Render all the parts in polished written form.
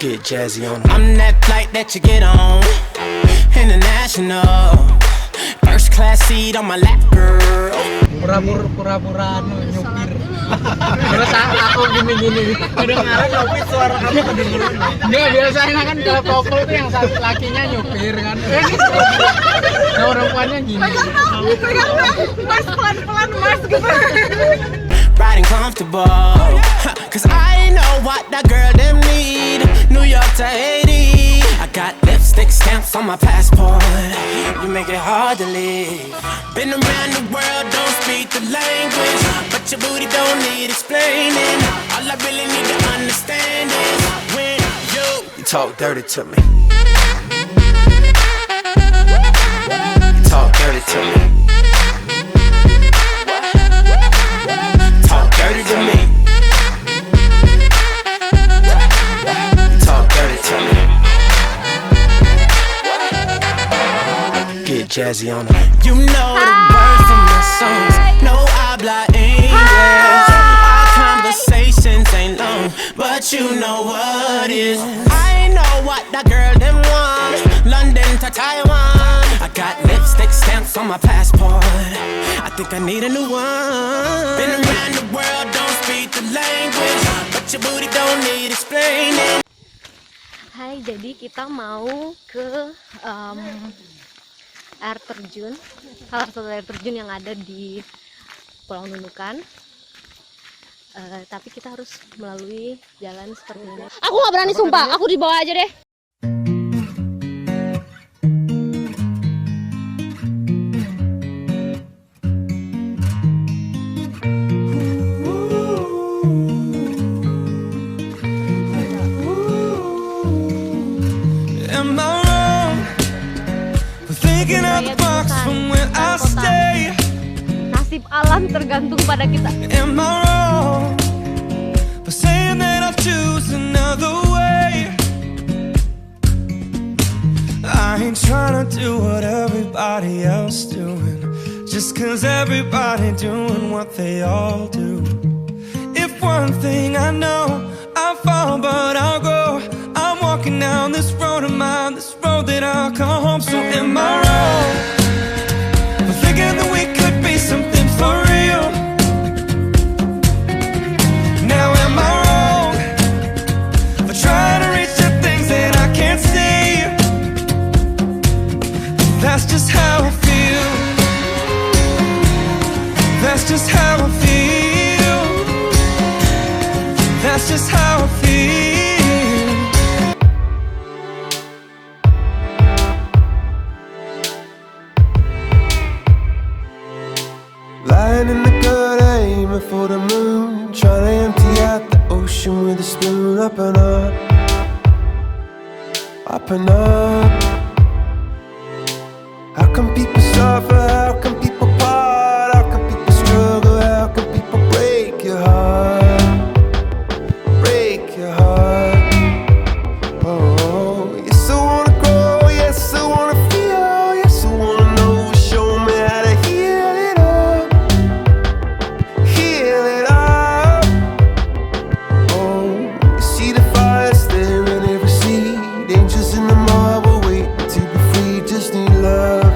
Get jazzy on. I'm that flight that you get on. International. First class seat on my lap, girl. Pura-pura nyupir. Terus aku gini-gini. Kedengaran nyupir suara kamu kedengeran. Enggak, biasanya kan kalau kopel tuh yang satu lakinya nyupir kan. Nah, perempuannya gini. Mas pelan-pelan mas gitu. Riding comfortable, cause I know what that girl them need. New York to Haiti, I got lipstick stamps on my passport. You make it hard to leave. Been around the world, don't speak the language, but your booty don't need explaining. All I really need to understand is when you talk dirty to me. You talk dirty to me. Dirty to me. Talk dirty to me. Get jazzy on it. You know the words of my songs. No habla English. Our conversations ain't long, but you know what is. I know what that girl them want. London to Taiwan. I got lipstick stamps on my passport. I think I need a new one. Been around the world, don't speak the language, but your booty don't need explaining. Hai, jadi kita mau ke air terjun, salah satu air terjun yang ada di Pulau Nunukan. Tapi kita harus melalui jalan seperti ini. Aku nggak berani sumpah, aku dibawa aja deh. Nasib alam tergantung pada kita. Am I wrong for saying that I'll choose another way? I ain't trying to do what everybody else doing, just cause everybody doing what they all do. If one thing I know, I'll fall but I'll grow. I'm walking down this road of mine, this road that I'll come home. So am I wrong for thinking that we could be something for real? Now am I wrong for trying to reach the things that I can't see? That's just how I feel. That's just how I feel. That's just how I feel. Lying in the gutter, aiming for the moon, trying to empty out the ocean with a spoon. Up and up, up and up. How come people suffer? How come people part? How come people struggle? How come people break your heart? Break your heart. Oh, yes I wanna grow, yes I wanna feel, yes I wanna know. Show me how to heal it up. Heal it up. Oh, you see the fires there in every seed. Angels in the marble waiting to be free. Just need love.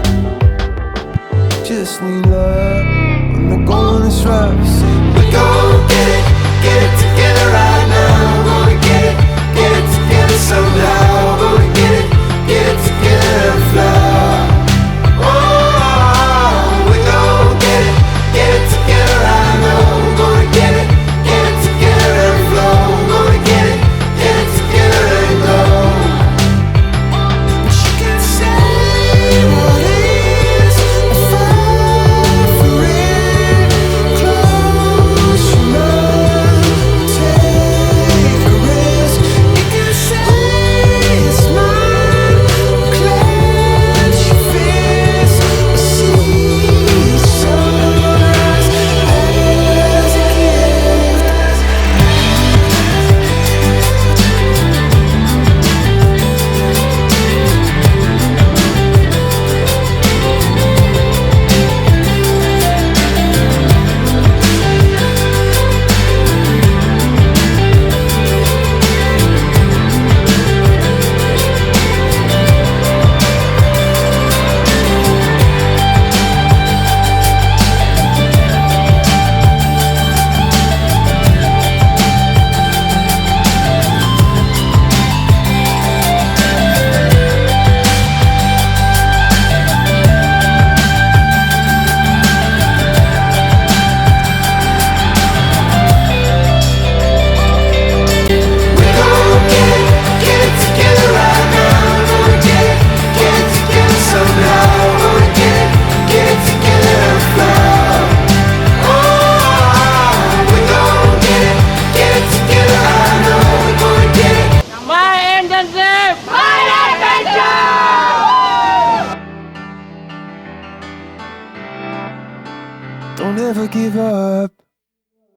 Don't ever give up.